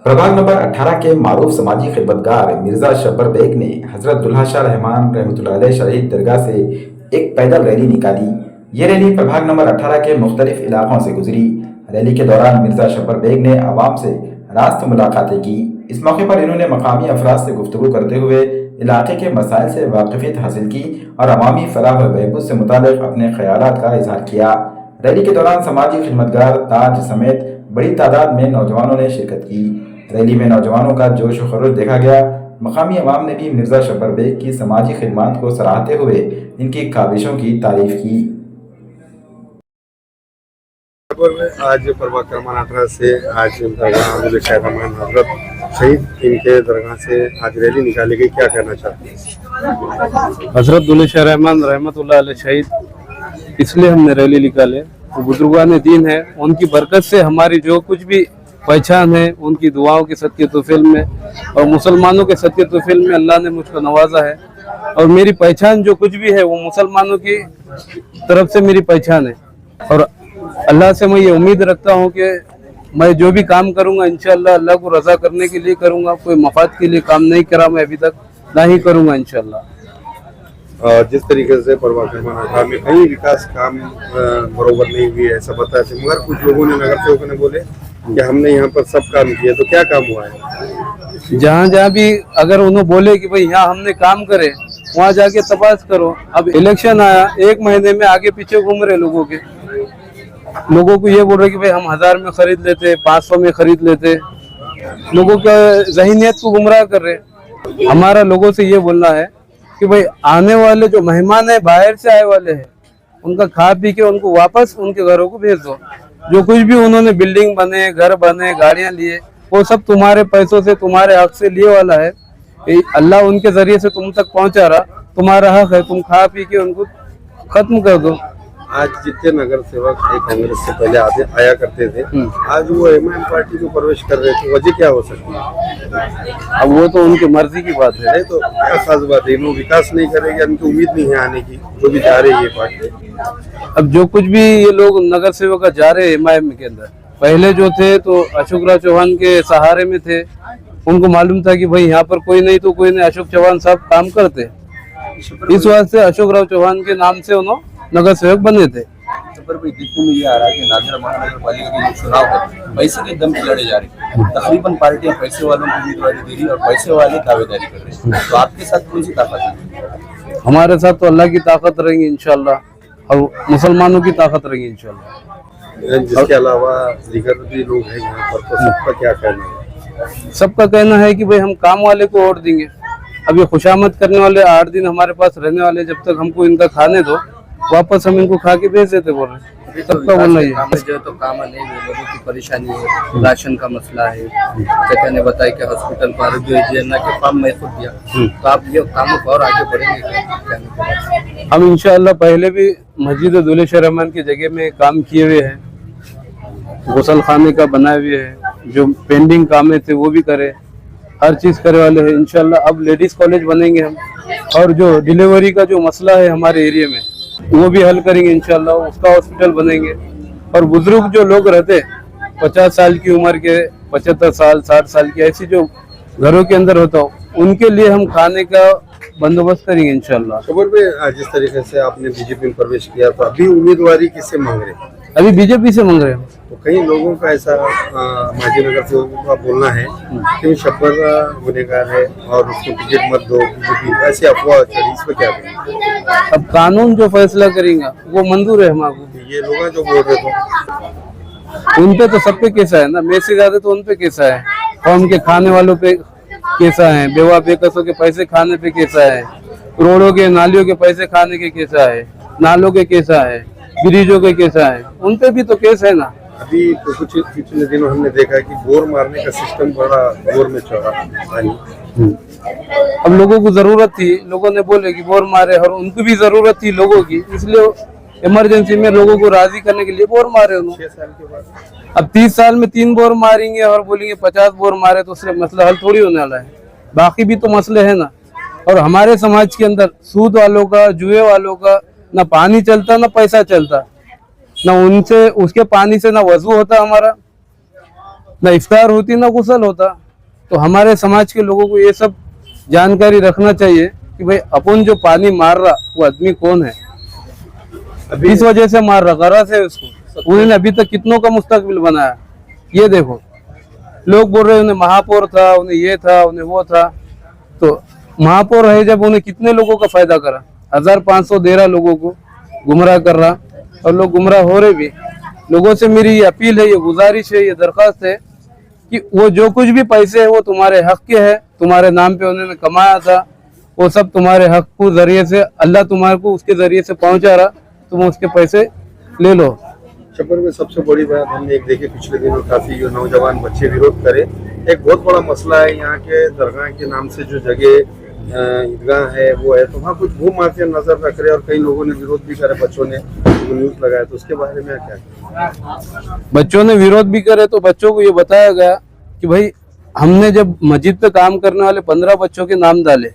प्रभाग नंबर 18 के मारूफ समाजी खिदमतगार मिर्जा शब्बर बेग ने हजरत दुल्हा शाह रहमान रहमतुल्लाह अलैह शहीद दरगाह से एक पैदल रैली निकाली। ये रैली प्रभाग नंबर 18 के मुख्तलिफ इलाकों से गुजरी। रैली के दौरान मिर्जा शब्बर बेग ने आवाम से रास्त मुलाकातें की। इस मौके पर इन्होंने मकामी अफराद से गुफ्तगू करते हुए इलाके के मसाइल से वाकिफियत हासिल की और अवामी फलाह व बहबूद से मुतालिक अपने ख्यालात का इजहार किया। रैली के दौरान समाजी खिदमतगार ताज समेत बड़ी तादाद में नौजवानों ने शिरकत की। रैली में नौजवानों का जोश व खरोश देखा गया। मकामी अवाम ने भी मिर्जा शब्बर बेग की समाजी खिदमात को सराहते हुए इनकी काविशों की तारीफ की। आज प्रभाग क्रमांक 18 से आज दुल्हा शाह रहमान हजरत शहीद इनके दरगाह से आज रैली निकाली गई, क्या कहना चाहते हैं? हजरत दुल्हा शाह रहमान रहमतुल्लाह अलैह शहीद इसलिए हमने रैली निकाले, वो बुजुर्गान दीन है, उनकी बरकत से हमारी जो कुछ भी पहचान है उनकी दुआओं के सदके तोफिल में और मुसलमानों के सदके तोफिल में अल्लाह ने मुझको नवाजा है। और मेरी पहचान जो कुछ भी है वो मुसलमानों की तरफ से मेरी पहचान है। और अल्लाह से मैं ये उम्मीद रखता हूँ कि मैं जो भी काम करूँगा इंशाअल्लाह अल्लाह को रजा करने के लिए करूँगा। कोई मफाद के लिए काम नहीं करा मैं अभी तक, ना ही करूँगा इंशाअल्लाह। जिस तरीके से प्रभाग क्रमांक 18 में कई विकास काम बरोबर नहीं हुए ऐसा बताया थे, मगर कुछ लोगों ने नगर सेवकों ने बोले कि हमने यहाँ पर सब काम किया, तो क्या काम हुआ है? जहाँ जहाँ भी अगर उन्होंने बोले कि भाई यहाँ हमने काम करे वहाँ जाके तपास करो। अब इलेक्शन आया, एक महीने में आगे पीछे घूम रहे लोगों को ये बोल रहे कि भाई हम 1000 में खरीद लेते, 500 में खरीद लेते, लोगों का ज़हनियत को गुमराह कर रहे। हमारा लोगों से ये बोलना है कि भाई आने वाले जो मेहमान है बाहर से आए वाले हैं उनका खा पी के उनको वापस उनके घरों को भेज दो। जो कुछ भी उन्होंने बिल्डिंग बने, घर बने, गाड़ियां लिए, वो सब तुम्हारे पैसों से तुम्हारे हक से लिए वाला है। अल्लाह उनके जरिए से तुम तक पहुंचा रहा, तुम्हारा हक है, तुम खा पी के उनको खत्म कर दो। आज जितने नगर सेवक कांग्रेस से पहले आया करते थे, आज वो एमआईएम पार्टी को प्रवेश कर रहे थे, वजह क्या हो सकती है? अब वो तो उनकी मर्जी की बात है। नहीं तो क्या खास बात है, इन्हों विकास नहीं करेंगे, उनकी उम्मीद नहीं है आने की, जो भी जा रही है पार्टी। अब जो कुछ भी ये लोग नगर सेवक जा रहे हैं एमआईएम के अंदर, पहले जो थे तो अशोक राव चौहान के सहारे में थे। उनको मालूम था कि भाई यहाँ पर कोई नहीं तो कोई नहीं, अशोक चौहान साहब काम करते, इस वास्ते अशोक राव चौहान के नाम से उन्होंने नगर सेवक बने थे। पर भाई देखने में ये आ रहा है कि नादिरा महानगर पालिका के जो चुनाव है पैसे के दम पे लड़े जा रहे हैं। तकरीबन पार्टियां पैसे वालों को उम्मीदवारी दे रही और पैसे वाले दावेदारी कर रहे हैं। तो आपके साथ कौन सी ताकत है? हमारे साथ तो अल्लाह की ताकत रहेगी इंशाल्लाह और मुसलमानों की ताकत रहेगी इंशाल्लाह। जिसके अलावा दीगर भी लोग हैं यहाँ पर, तो सबका क्या कहना है? सबका कहना है कि भाई हम काम वाले को वोट देंगे। अब ये खुशामद करने वाले 8 दिन हमारे पास रहने वाले, जब तक हमको इनका खाने दो वापस हम इनको खा के भेज देते बोल रहे। सबका बोलना ये जो तो काम नहीं है, लोगों की परेशानी है, राशन का मसला है। चाचा ने बताया कि हॉस्पिटल पर के फॉर्म मैं खुद दिया, तो आप ये कामों को और आगे बढ़ेंगे? हम इंशाअल्लाह पहले भी मस्जिद दुल्हा शाह रहमान की जगह में काम किए हुए हैं, गुसल खाने का बनाए हुए हैं, जो पेंडिंग कामें थे वो भी करे, हर चीज करे वाले हैं इंशाअल्लाह। अब लेडीज कॉलेज बनेंगे हम, और जो डिलीवरी का जो मसला है हमारे एरिया में वो भी हल करेंगे इंशाल्लाह, उसका हॉस्पिटल बनेंगे। और बुजुर्ग जो लोग रहते 50 साल की उम्र के, 75 साल 60 साल की, ऐसी जो घरों के अंदर होता हो उनके लिए हम खाने का बंदोबस्त करेंगे इंशाल्लाह। खबर में जिस तरीके से आपने बीजेपी में प्रवेश किया, तो अभी उम्मीदवारी किससे मांग रहे हैं? अभी बीजेपी से मांग रहे हैं। तो कई लोगों का ऐसा माजी नगर सेवकों का बोलना है कि शब्बर गुनहगार है और उसको टिकट मत दो, बीजेपी ऐसी अफवाह चली, इस पर क्या करें? अब कानून जो फैसला करेगा वो मंजूर है हमारे। ये लोग जो बोल रहे थे उन पे तो सब पे केसा है ना, मेरे से ज्यादा तो उन पे केसा है। कौम के खाने वालों पे केसा है, बेवा बेकसों के पैसे खाने पे केसा है, रोडों के नालियों के पैसे खाने के केसा है, नालों के केसा है, ब्रिजों के केसा है, उन पे भी तो केस है ना। अभी तो कुछ पिछले दिनों हमने देखा कि बोर मारने का सिस्टम बड़ा बोर में चढ़ा। अब लोगों को जरूरत थी, लोगों ने बोले कि बोर मारे, और उनको भी जरूरत थी लोगों की, इसलिए इमरजेंसी में लोगों को राजी करने के लिए बोर मारे उन्होंने। 6 साल के बाद अब 30 साल में 3 बोर मारेंगे और बोलेंगे 50 बोर मारे तो उससे मसला हल थोड़ी होने वाला है। बाकी भी तो मसले है ना। और हमारे समाज के अंदर सूद वालों का, जुए वालों का ना पानी चलता, ना पैसा चलता, ना उनसे उसके पानी से ना वजू होता हमारा, ना इफ्तार होती ना गुसल होता। तो हमारे समाज के लोगों को ये सब जानकारी रखना चाहिए कि भाई अपन जो पानी मार रहा वो आदमी कौन है, अभी इस वजह से मार रहा, गरज है उसको। उन्होंने अभी तक कितनों का मुस्तकबिल बनाया। ये देखो, लोग बोल रहे उन्हें महापौर था, उन्हें ये था, उन्हें वो था। तो महापौर है जब, उन्हें कितने लोगों का फायदा करा, 1513 लोगों को गुमराह कर रहा, और लोग गुमराह हो रहे भी। लोगों से मेरी ये अपील है, ये गुजारिश है, ये दरख्वास्त है कि वो जो कुछ भी पैसे है वो तुम्हारे हक के है, तुम्हारे नाम पे उन्होंने कमाया था, वो सब तुम्हारे हक के जरिए से अल्लाह तुम्हारे को उसके जरिए से पहुंचा रहा, तुम उसके पैसे ले लो। छप्पर में सबसे बड़ी बात हमने एक देखी पिछले दिनों, काफी जो नौजवान बच्चे विरोध करे। एक बहुत बड़ा मसला है यहाँ के दरगाह के नाम से जो जगह ईदगाह है वो है, तो वहाँ कुछ भू माफिया नजर रख रहे और कई लोगों ने विरोध भी करे, बच्चों ने न्यूज लगाया, तो उसके बारे में क्या? बच्चों ने विरोध भी करे तो बच्चों को ये बताया गया कि भाई हमने जब मस्जिद पे काम करने वाले 15 बच्चों के नाम डाले,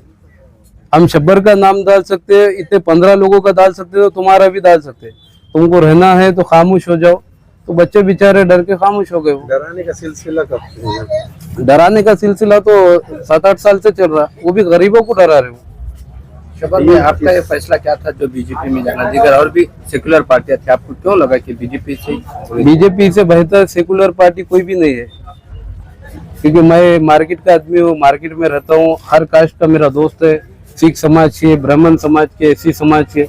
हम शब्बर का नाम डाल सकते हैं, इतने 15 लोगों का डाल सकते हो, तुम्हारा भी डाल सकते, तुमको रहना है तो खामोश हो जाओ। तो बच्चे बेचारे डर के खामोश हो गए। डराने का सिलसिला कब से? डराने का सिलसिला तो 7-8 साल से चल रहा, वो भी गरीबों को डरा रहे हो। शबाब भाई, आपका ये फैसला क्या था जो बीजेपी में जाना? दीगर और भी सेकुलर पार्टियां थी, आपको क्यों लगा कि बीजेपी से बेहतर सेकुलर पार्टी कोई भी नहीं है? क्योंकि मैं मार्केट का आदमी हूँ, मार्केट में रहता हूँ, हर कास्ट का मेरा दोस्त है, सिख समाज के, ब्राह्मण समाज के, एसी समाज के।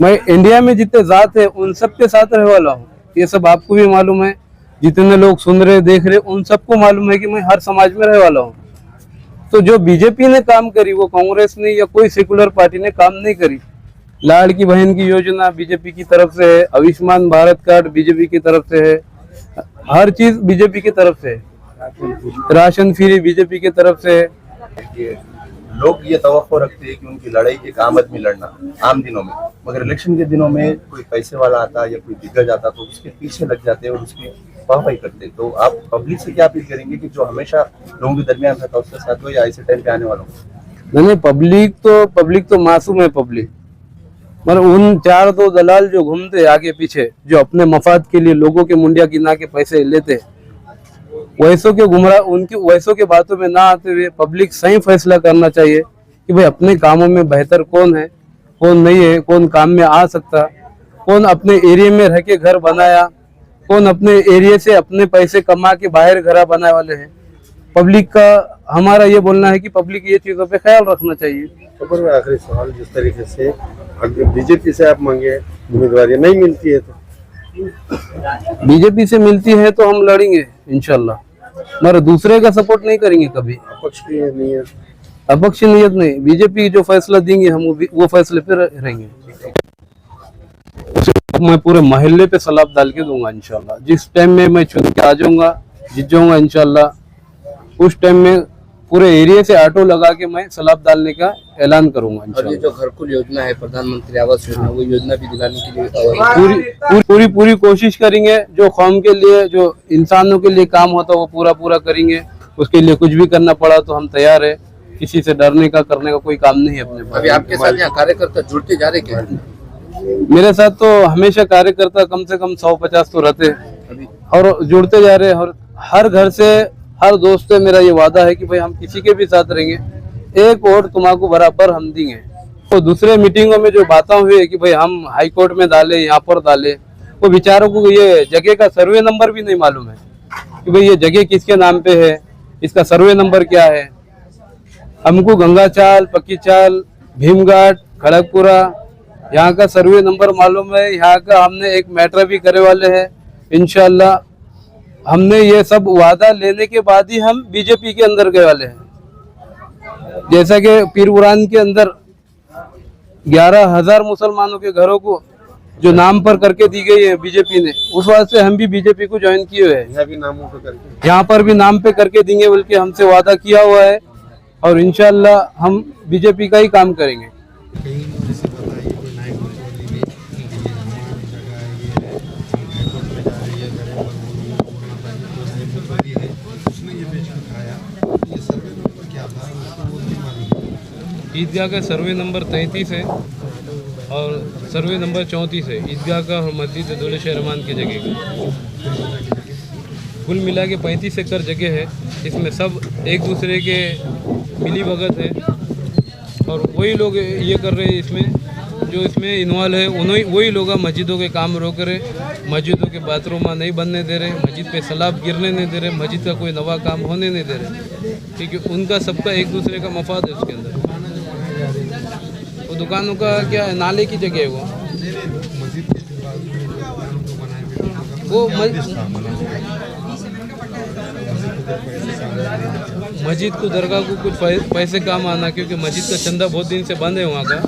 मैं इंडिया में जितने जात है उन सब के साथ रहने वाला हूँ, ये सब आपको भी मालूम है। जितने लोग सुन रहे देख रहे उन सबको मालूम है कि मैं हर समाज में रहने वाला हूँ। तो जो बीजेपी ने काम करी वो कांग्रेस ने या कोई सेकुलर पार्टी ने काम नहीं करी। लाड़ की बहन की योजना बीजेपी की तरफ से है, आयुष्मान भारत कार्ड बीजेपी की तरफ से है, हर चीज बीजेपी की तरफ से है, राशन फ्री बीजेपी की तरफ से है। लोग ये तवक्को रखते हैं कि उनकी लड़ाई एक आम आदमी लड़ना आम दिनों में, मगर इलेक्शन के दिनों में कोई पैसे वाला आता या कोई दिग्गज आता तो उसके पीछे लग जाते हैं और उसकी वाहवाही करते हैं। तो आप पब्लिक से क्या अपील करेंगे कि जो हमेशा लोगों के दरमियान रहता उसके साथ हो या ऐसे टाइम पे आने वालों को? नहीं, पब्लिक तो मासूम है। पब्लिक मतलब उन 4-2 दलाल जो घूमते आगे पीछे, जो अपने मफाद के लिए लोगों के मुंडिया गिना के पैसे लेते, वैसों के गुमराह, उनकी वैसों के बातों में ना आते हुए पब्लिक सही फैसला करना चाहिए कि भाई अपने कामों में बेहतर कौन है, कौन नहीं है, कौन काम में आ सकता, कौन अपने एरिया में रह के घर बनाया, कौन अपने एरिया से अपने पैसे कमा के बाहर घर बनाने वाले हैं। पब्लिक का हमारा ये बोलना है कि पब्लिक ये चीजों पे ख्याल रखना चाहिए। तो आखिरी सवाल, जिस तरीके से बीजेपी से आप मांगे उम्मीदवारी नहीं मिलती है, तो बीजेपी से मिलती है तो हम लड़ेंगे इंशाल्लाह, मगर दूसरे का सपोर्ट नहीं करेंगे कभी। अपक्ष की नीयत, अपक्ष नियत नहीं, बीजेपी जो फैसला देंगे हम वो फैसले पे रहेंगे। मैं पूरे मोहल्ले पे सलाब डाल के दूंगा इंशाल्लाह। जिस टाइम में मैं चुन के आ जाऊंगा, जीत जाऊंगा इंशाल्लाह, उस टाइम में पूरे एरिया से ऑटो लगा के मैं सलाब डालने का ऐलान करूंगा और ये इंशाल्लाह। जो घरकुल योजना है, प्रधानमंत्री आवास योजना, वो योजना भी दिलाने के लिए पूरी कोशिश करेंगे। जो कौम के लिए, जो इंसानों के लिए काम होता है वो पूरा करेंगे। उसके लिए कुछ भी करना पड़ा तो हम तैयार है। किसी से डरने का, करने का कोई काम नहीं है अपने पास। अभी आपके साथ यहाँ कार्यकर्ता जुड़ते जा रहे क्या? मेरे साथ तो हमेशा कार्यकर्ता कम से कम 150 तो रहते अभी और जुड़ते जा रहे हैं। और हर घर से, हर दोस्त से मेरा ये वादा है कि भाई हम किसी के भी साथ रहेंगे, एक वोट तुम्हारा बराबर हम देंगे। तो दूसरे मीटिंगों में जो बातें हुई है कि भाई हम हाई कोर्ट में डाले, यहाँ पर डाले, वो बेचारों को ये जगह का सर्वे नंबर भी नहीं मालूम है कि भाई ये जगह किसके नाम पे है, इसका सर्वे नंबर क्या है। हमको गंगा चाल, पक्की चाल, भीमघाट, खड़गपुरा यहाँ का सर्वे नंबर मालूम है। यहाँ का हमने एक मैटर भी करे वाले हैं इंशाल्लाह। हमने ये सब वादा लेने के बाद ही हम बीजेपी के अंदर गए वाले हैं। जैसा कि पीरपुरान के अंदर 11,000 मुसलमानों के घरों को जो नाम पर करके दी गई है बीजेपी ने, उस वास्ते हम भी बीजेपी को ज्वाइन किए हुए हैं। यहाँ पर भी नाम पे करके देंगे बल्कि हमसे वादा किया हुआ है और इंशाल्लाह हम बीजेपी का ही काम करेंगे। ईदगाह का सर्वे नंबर 33 है और सर्वे नंबर 34 है ईदगाह का और मस्जिद दौलत शाह रहमान की जगह का। कुल मिला के 35 एकड़ जगह है। इसमें सब एक दूसरे के मिली भगत है और वही लोग ये कर रहे हैं। इसमें जो इसमें इन्वॉल्व है उन्हीं वही लोग मस्जिदों के काम रोक रहे, मस्जिदों के बाथरूम नहीं बनने दे रहे, मस्जिद पे सलाब गिरने नहीं दे रहे, मस्जिद का कोई नवा काम होने नहीं दे रहे, क्योंकि उनका सबका एक दूसरे का मफाद है उसके अंदर। वो दुकानों का क्या है, नाले की जगह है वो मस्जिद को दरगाह को कुछ पैसे काम आना, क्योंकि मस्जिद का चंदा बहुत दिन से बंद है वहाँ का,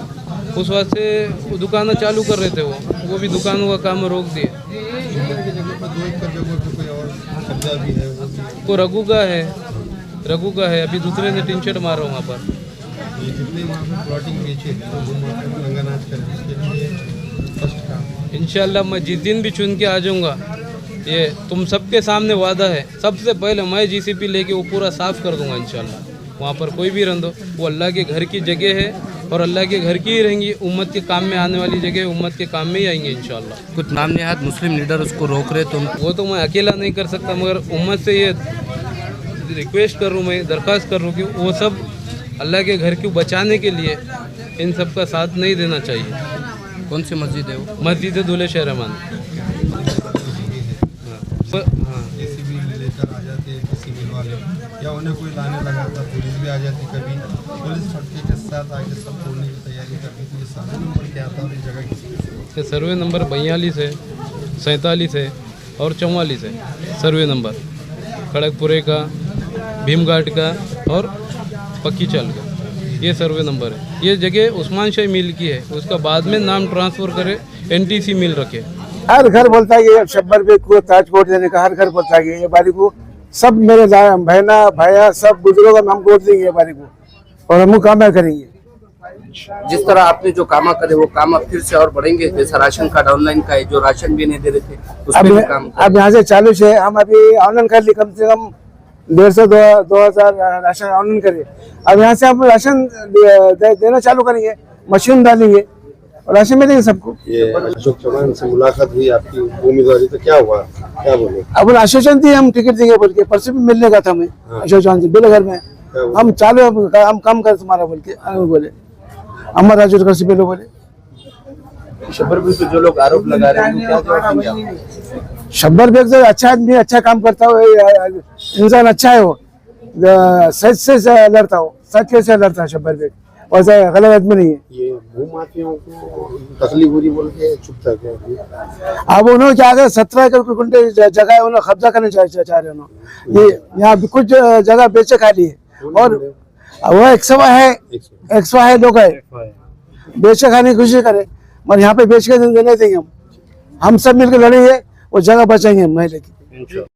उस वास्ते वो दुकानें चालू कर रहे थे। वो भी दुकानों का काम रोक दिए। वो रघु का है, अभी दूसरे ने टीन शेड मारा वहाँ पर। इंशाल्लाह मैं जिस दिन भी चुन के आ जाऊँगा, ये तुम सबके सामने वादा है, सबसे पहले मैं जीसीपी लेके वो पूरा साफ कर दूंगा इंशाल्लाह। वहाँ पर कोई भी रहने दो, वो अल्लाह के घर की जगह है और अल्लाह के घर की ही रहेंगी। उम्मत के काम में आने वाली जगह, उम्मत के काम में ही आएंगे इंशाल्लाह। कुछ नाम नेहाद मुस्लिम लीडर उसको रोक रहे, तुम वो तो मैं अकेला नहीं कर सकता, मगर उम्मत से ये रिक्वेस्ट कर रहा हूँ, मैं दरख्वास्त कर रहा हूँ कि वो सब अल्लाह के घर को बचाने के लिए इन सब का साथ नहीं देना चाहिए। कौन सी मस्जिद है वो? मस्जिद है दूल्हे शहर रहमान। जेसीबी लेकर आ जाते सिविल वाले, या उन्हें कोई लाने लगा था, पुलिस भी आ जाती, कभी पुलिस फटके के साथ आके सब तोड़ने की तैयारी करती थी। सर्वे नंबर क्या था और इस जगह किसी? सर्वे नंबर 42 है, 47 है और 44 है। सर्वे नंबर खड़गपुरे का, भीमघाट का और पक्की चाल का, ये सर्वे नंबर है। ये जगह उस्मान शाही मिल की है, उसका बाद में नाम ट्रांसफ़र करे NTC मिल रखे। हर घर बोलता है कि शब्बर बेग को ताजकोट देने का, हर घर बोलता है कि ये बारी को सब मेरे बहना भाया सब बुजुर्गों का नाम वोट देंगे ये बारी को, और हम कामयाब करेंगे। जिस तरह आपने जो कामा करे वो कामा फिर से और बढ़ेंगे, जैसा राशन कार्ड ऑनलाइन का है, जो राशन भी नहीं दे रहे थे उसमें भी काम अब यहाँ से चालू है। हम अभी ऑनलाइन कर ली, कम से कम 150-2,000 राशन ऑनलाइन करे। अब यहाँ से हम राशन देना चालू करेंगे, मशीन डालेंगे और राशन मिलेंगे सबको। ये अशोक चौहान से मुलाकात हुई आपकी उम्मीदवारी, तो क्या हुआ, क्या बोले? अब आश्वासन दिए हम टिकट देंगे बोल के, परसों भी मिलने का था हमें अशोक चौहान से बेले घर में। हम चालू हम काम कर तुम्हारा बोल के बोले, अमर राजू घर से बेलो बोले। शब्बर बेग पे जो लोग आरोप लगा रहे हैं क्या जवाब देंगे आप? शब्बर बेग तो अच्छा आदमी, अच्छा काम करता है, इंसान अच्छा है, वो सच से लड़ता हो, सच कैसे लड़ता है शब्बर बेग, वैसा गलत आदमी नहीं है। ये भूमाफियों को तकलीफ हो रही बोल के चुप था क्या? अब उन्होंने क्या कर 17 एकड़ कुंटे जगह है, उन्होंने कब्जा करने चाह रहे उन्होंने। ये यहाँ कुछ जगह बेचे खाली है और वो 100 है लोग है बेचे खाने की कोशिश करे, मगर यहाँ पे बेच के नहीं देंगे हम सब मिलकर लड़ेंगे, वो जगह बचाएंगे महिला की।